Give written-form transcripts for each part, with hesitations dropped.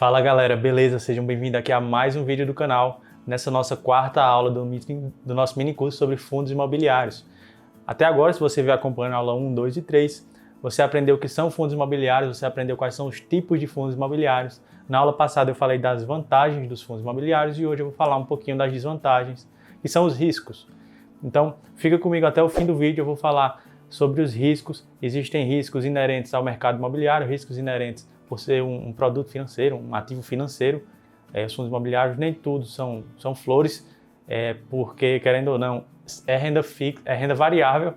Fala galera, beleza? Sejam bem-vindos aqui a mais um vídeo do canal, nessa nossa quarta aula do nosso mini curso sobre fundos imobiliários. Até agora, se você vier acompanhando a aula 1, 2 e 3, você aprendeu o que são fundos imobiliários, você aprendeu quais são os tipos de fundos imobiliários. Na aula passada eu falei das vantagens dos fundos imobiliários e hoje eu vou falar um pouquinho das desvantagens, que são os riscos. Então, fica comigo até o fim do vídeo, eu vou falar sobre os riscos. Existem riscos inerentes ao mercado imobiliário, riscos inerentes por ser um produto financeiro, um ativo financeiro. Os fundos imobiliários nem tudo são flores, porque, querendo ou não, é renda fixa, é renda variável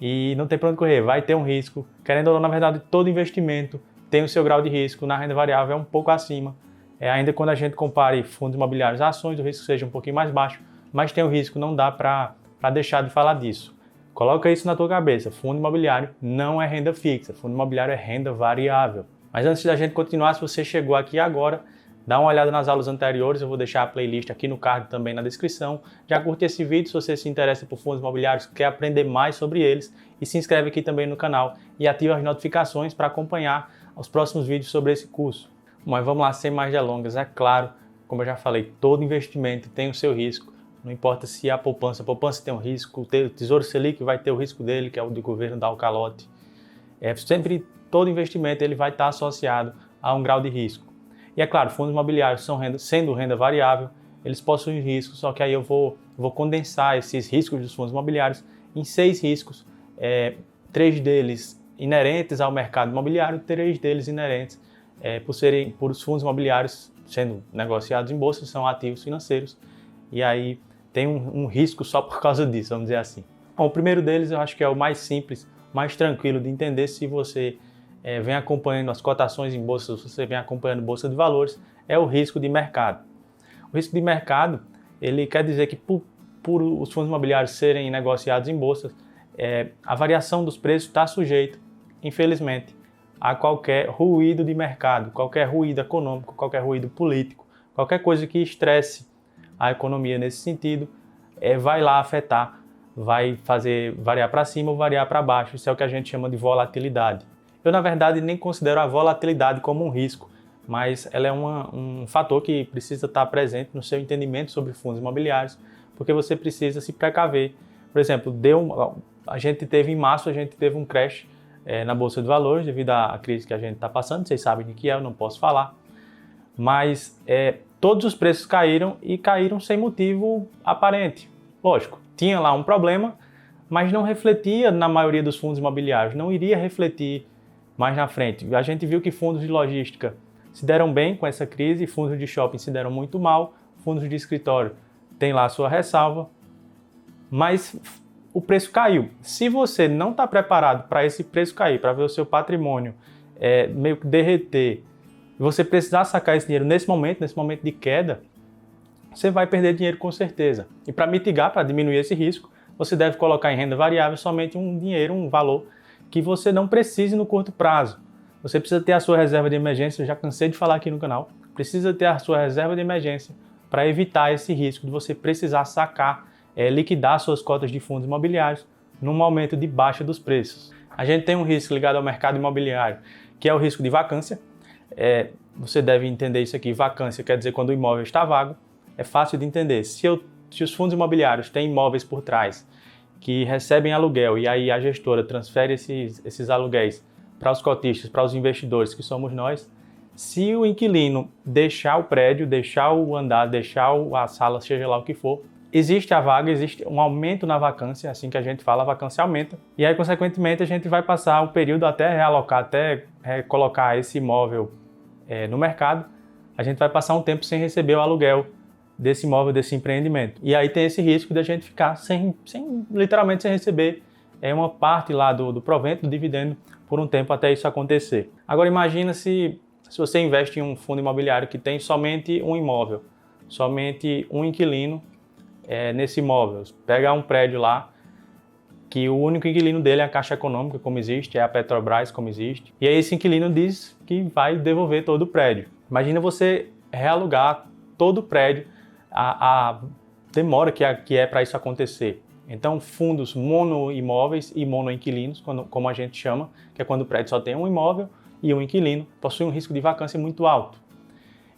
e não tem para onde correr, vai ter um risco. Querendo ou não, na verdade, todo investimento tem o seu grau de risco. Na renda variável é um pouco acima. Ainda quando a gente compare fundos imobiliários a ações, o risco seja um pouquinho mais baixo, mas tem o risco, não dá para deixar de falar disso. Coloca isso na tua cabeça, fundo imobiliário não é renda fixa, fundo imobiliário é renda variável. Mas antes da gente continuar, se você chegou aqui agora, dá uma olhada nas aulas anteriores, eu vou deixar a playlist aqui no card também na descrição. Já curte esse vídeo se você se interessa por fundos imobiliários, quer aprender mais sobre eles, e se inscreve aqui também no canal e ativa as notificações para acompanhar os próximos vídeos sobre esse curso. Mas vamos lá, sem mais delongas, é claro, como eu já falei, todo investimento tem o seu risco. Não importa se a poupança tem um risco, o Tesouro Selic vai ter o risco dele, que é o do governo dar o calote. Sempre todo investimento ele vai estar associado a um grau de risco. E é claro, fundos imobiliários sendo renda variável, eles possuem riscos, só que aí eu vou condensar esses riscos dos fundos imobiliários em 6 riscos, 3 deles inerentes ao mercado imobiliário, 3 deles inerentes por os fundos imobiliários sendo negociados em bolsa, são ativos financeiros, e aí tem um risco só por causa disso, vamos dizer assim. Bom, o primeiro deles eu acho que é o mais simples, mais tranquilo de entender se você vem acompanhando as cotações em bolsa, se você vem acompanhando bolsa de valores, é o risco de mercado. O risco de mercado, ele quer dizer que por os fundos imobiliários serem negociados em bolsa, a variação dos preços está sujeito, infelizmente, a qualquer ruído de mercado, qualquer ruído econômico, qualquer ruído político, qualquer coisa que estresse a economia nesse sentido, vai lá afetar, vai fazer variar para cima ou variar para baixo. Isso é o que a gente chama de volatilidade. Eu, na verdade, nem considero a volatilidade como um risco, mas ela é um fator que precisa estar presente no seu entendimento sobre fundos imobiliários, porque você precisa se precaver. Por exemplo, em março a gente teve um crash na Bolsa de Valores devido à crise que a gente está passando, vocês sabem de que eu não posso falar, mas todos os preços caíram e caíram sem motivo aparente. Lógico, tinha lá um problema, mas não refletia na maioria dos fundos imobiliários, não iria refletir mais na frente. A gente viu que fundos de logística se deram bem com essa crise, fundos de shopping se deram muito mal, fundos de escritório tem lá a sua ressalva, mas o preço caiu. Se você não está preparado para esse preço cair, para ver o seu patrimônio meio que derreter, e você precisar sacar esse dinheiro nesse momento de queda, você vai perder dinheiro com certeza. E para mitigar, para diminuir esse risco, você deve colocar em renda variável somente um valor que você não precise no curto prazo. Você precisa ter a sua reserva de emergência, eu já cansei de falar aqui no canal, precisa ter a sua reserva de emergência para evitar esse risco de você precisar sacar, liquidar suas cotas de fundos imobiliários num momento de baixa dos preços. A gente tem um risco ligado ao mercado imobiliário, que é o risco de vacância. Você deve entender isso aqui, vacância quer dizer quando o imóvel está vago. É fácil de entender. Se os fundos imobiliários têm imóveis por trás que recebem aluguel e aí a gestora transfere esses aluguéis para os cotistas, para os investidores, que somos nós, se o inquilino deixar o prédio, deixar o andar, deixar a sala, seja lá o que for, existe a vaga, existe um aumento na vacância, assim que a gente fala, a vacância aumenta, e aí, consequentemente, a gente vai passar um período até realocar, até colocar esse imóvel no mercado, a gente vai passar um tempo sem receber o aluguel desse imóvel, desse empreendimento. E aí tem esse risco de a gente ficar literalmente sem receber uma parte lá do provento, do dividendo, por um tempo até isso acontecer. Agora imagina se você investe em um fundo imobiliário que tem somente um imóvel, somente um inquilino nesse imóvel. Pega um prédio lá, que o único inquilino dele é a Caixa Econômica, como existe, é a Petrobras, como existe. E aí esse inquilino diz que vai devolver todo o prédio. Imagina você realugar todo o prédio, a demora que é para isso acontecer. Então, fundos monoimóveis e monoinquilinos, como a gente chama, que é quando o prédio só tem um imóvel e um inquilino, possui um risco de vacância muito alto.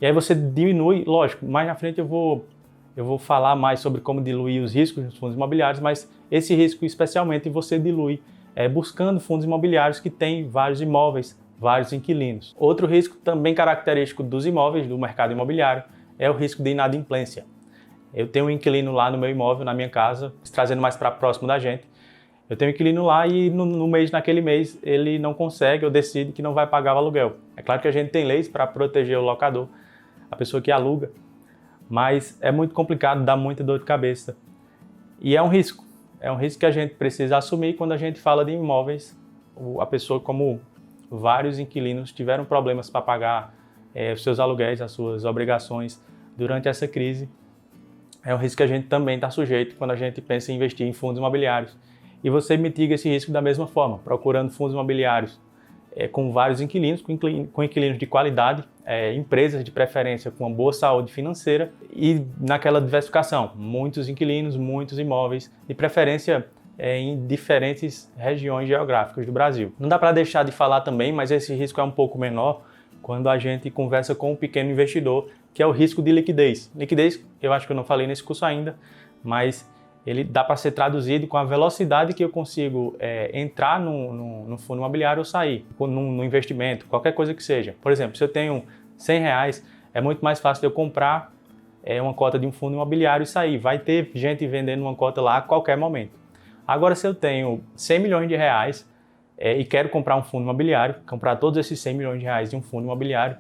E aí você diminui, lógico, mais na frente eu vou falar mais sobre como diluir os riscos dos fundos imobiliários, mas esse risco especialmente você dilui buscando fundos imobiliários que têm vários imóveis, vários inquilinos. Outro risco também característico dos imóveis, do mercado imobiliário, é o risco de inadimplência. Eu tenho um inquilino lá no meu imóvel, na minha casa, trazendo mais para próximo da gente. Eu tenho um inquilino lá e naquele mês, ele não consegue ou decide que não vai pagar o aluguel. É claro que a gente tem leis para proteger o locador, a pessoa que aluga, mas é muito complicado, dá muita dor de cabeça. E é um risco que a gente precisa assumir quando a gente fala de imóveis. A pessoa, como vários inquilinos, tiveram problemas para pagar os seus aluguéis, as suas obrigações durante essa crise. É um risco que a gente também está sujeito quando a gente pensa em investir em fundos imobiliários. E você mitiga esse risco da mesma forma, procurando fundos imobiliários com vários inquilinos, com inquilinos de qualidade, empresas de preferência com uma boa saúde financeira e naquela diversificação, muitos inquilinos, muitos imóveis, de preferência em diferentes regiões geográficas do Brasil. Não dá para deixar de falar também, mas esse risco é um pouco menor quando a gente conversa com um pequeno investidor, que é o risco de liquidez. Liquidez, eu acho que eu não falei nesse curso ainda, mas ele dá para ser traduzido com a velocidade que eu consigo entrar no fundo imobiliário ou sair, no investimento, qualquer coisa que seja. Por exemplo, se eu tenho R$100, é muito mais fácil de eu comprar uma cota de um fundo imobiliário e sair. Vai ter gente vendendo uma cota lá a qualquer momento. Agora, se eu tenho R$100 milhões e quero comprar um fundo imobiliário, comprar todos esses R$100 milhões de um fundo imobiliário,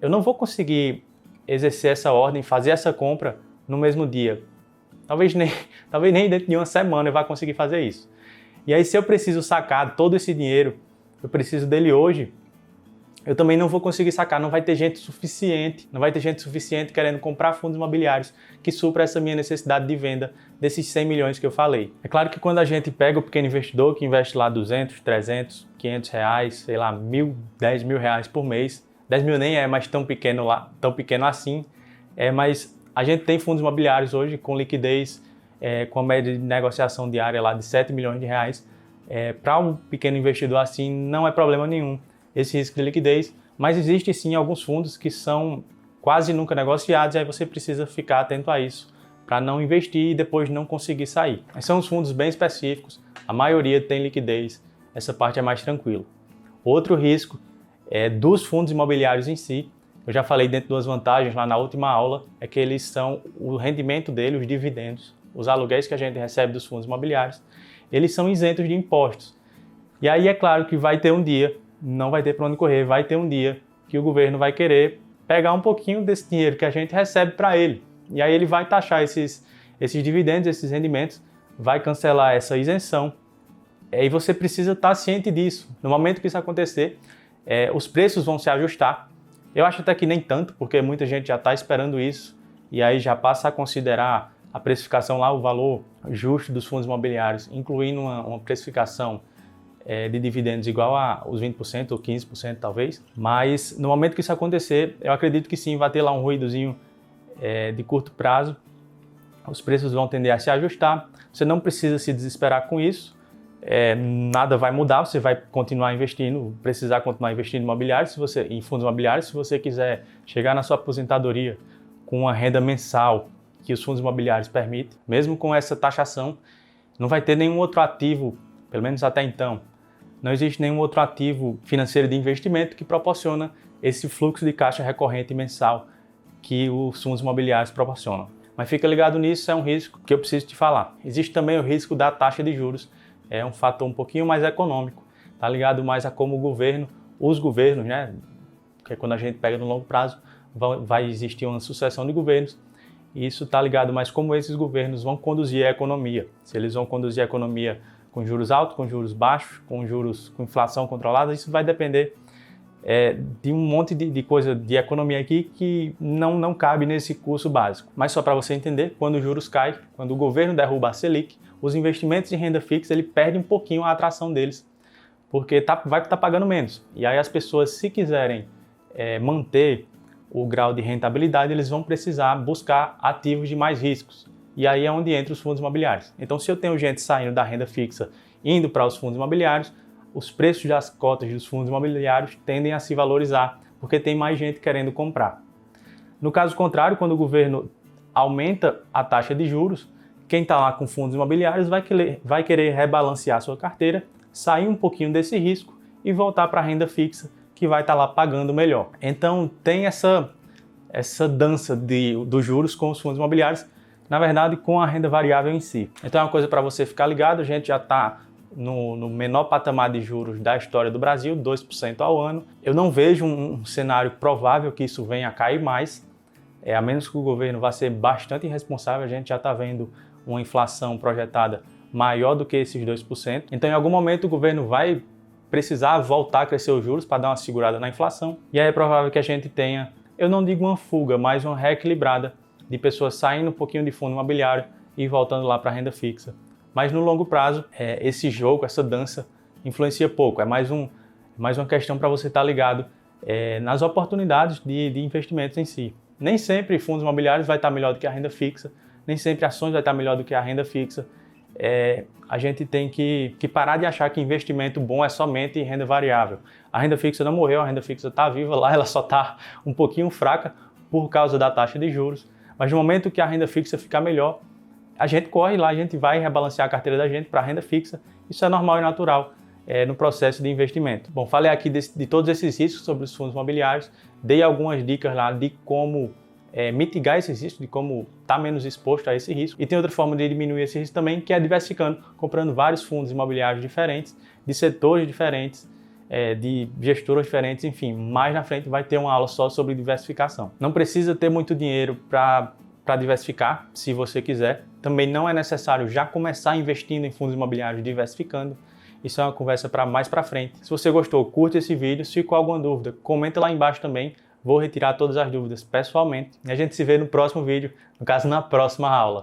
eu não vou conseguir exercer essa ordem, fazer essa compra no mesmo dia. Talvez nem dentro de uma semana eu vá conseguir fazer isso. E aí, se eu preciso sacar todo esse dinheiro, eu preciso dele hoje, eu também não vou conseguir sacar, não vai ter gente suficiente querendo comprar fundos imobiliários que supra essa minha necessidade de venda desses 100 milhões que eu falei. É claro que quando a gente pega o pequeno investidor que investe lá 200, 300, 500 reais, sei lá, 1.000, 10 mil reais por mês, 10 mil nem é mais tão pequeno assim, mas a gente tem fundos imobiliários hoje com liquidez, com a média de negociação diária lá de 7 milhões de reais. Para um pequeno investidor assim não é problema nenhum esse risco de liquidez, mas existe sim alguns fundos que são quase nunca negociados e aí você precisa ficar atento a isso para não investir e depois não conseguir sair. Mas são os fundos bem específicos, a maioria tem liquidez, essa parte é mais tranquila. Outro risco dos fundos imobiliários em si, eu já falei dentro das vantagens lá na última aula, é que eles são o rendimento dele, os dividendos, os aluguéis que a gente recebe dos fundos imobiliários, eles são isentos de impostos. E aí é claro que vai ter um dia, não vai ter para onde correr, vai ter um dia que o governo vai querer pegar um pouquinho desse dinheiro que a gente recebe para ele. E aí ele vai taxar esses dividendos, esses rendimentos, vai cancelar essa isenção. E você precisa estar ciente disso. No momento que isso acontecer, os preços vão se ajustar. Eu acho até que nem tanto, porque muita gente já está esperando isso e aí já passa a considerar a precificação lá, o valor justo dos fundos imobiliários, incluindo uma precificação de dividendos igual a os 20% ou 15% talvez. Mas no momento que isso acontecer, eu acredito que sim, vai ter lá um ruídozinho de curto prazo. Os preços vão tender a se ajustar. Você não precisa se desesperar com isso. Nada vai mudar, você vai continuar investindo, precisar continuar investindo em fundos imobiliários, se você quiser chegar na sua aposentadoria com uma renda mensal que os fundos imobiliários permitem, mesmo com essa taxação, não vai ter nenhum outro ativo, pelo menos até então, não existe nenhum outro ativo financeiro de investimento que proporciona esse fluxo de caixa recorrente mensal que os fundos imobiliários proporcionam. Mas fica ligado nisso, é um risco que eu preciso te falar. Existe também o risco da taxa de juros, é um fator um pouquinho mais econômico, está ligado mais a como os governos, né, que é quando a gente pega no longo prazo, vai existir uma sucessão de governos, e isso está ligado mais como esses governos vão conduzir a economia. Se eles vão conduzir a economia com juros altos, com juros baixos, com inflação controlada, isso vai depender de um monte de coisa de economia aqui que não cabe nesse curso básico. Mas só para você entender, quando os juros caem, quando o governo derruba a Selic, os investimentos em renda fixa ele perde um pouquinho a atração deles, porque vai estar pagando menos. E aí as pessoas, se quiserem manter o grau de rentabilidade, eles vão precisar buscar ativos de mais riscos. E aí é onde entra os fundos imobiliários. Então, se eu tenho gente saindo da renda fixa, indo para os fundos imobiliários, os preços das cotas dos fundos imobiliários tendem a se valorizar, porque tem mais gente querendo comprar. No caso contrário, quando o governo aumenta a taxa de juros, quem está lá com fundos imobiliários vai querer rebalancear sua carteira, sair um pouquinho desse risco e voltar para a renda fixa, que vai estar lá pagando melhor. Então tem essa dança dos juros com os fundos imobiliários, na verdade com a renda variável em si. Então é uma coisa para você ficar ligado, a gente já está no menor patamar de juros da história do Brasil, 2% ao ano. Eu não vejo um cenário provável que isso venha a cair mais, a menos que o governo vá ser bastante irresponsável. A gente já está vendo uma inflação projetada maior do que esses 2%. Então em algum momento o governo vai precisar voltar a crescer os juros para dar uma segurada na inflação, e aí é provável que a gente tenha, eu não digo uma fuga, mas uma reequilibrada de pessoas saindo um pouquinho de fundo imobiliário e voltando lá para a renda fixa. Mas no longo prazo, esse jogo, essa dança, influencia pouco. É mais uma questão para você estar ligado nas oportunidades de investimentos em si. Nem sempre fundos imobiliários vai estar melhor do que a renda fixa, nem sempre ações vai estar melhor do que a renda fixa. A gente tem que parar de achar que investimento bom é somente em renda variável. A renda fixa não morreu, a renda fixa está viva lá, ela só está um pouquinho fraca por causa da taxa de juros. Mas no momento que a renda fixa ficar melhor, a gente corre lá, a gente vai rebalancear a carteira da gente para a renda fixa. Isso é normal e natural no processo de investimento. Bom, falei aqui de todos esses riscos sobre os fundos imobiliários, dei algumas dicas lá de como mitigar esses riscos, de como estar menos exposto a esse risco. E tem outra forma de diminuir esse risco também, que é diversificando, comprando vários fundos imobiliários diferentes, de setores diferentes, de gestoras diferentes, enfim. Mais na frente vai ter uma aula só sobre diversificação. Não precisa ter muito dinheiro para diversificar, se você quiser. Também não é necessário já começar investindo em fundos imobiliários diversificando. Isso é uma conversa para mais para frente. Se você gostou, curte esse vídeo. Se ficou alguma dúvida, comenta lá embaixo também. Vou retirar todas as dúvidas pessoalmente. E a gente se vê no próximo vídeo, no caso, na próxima aula.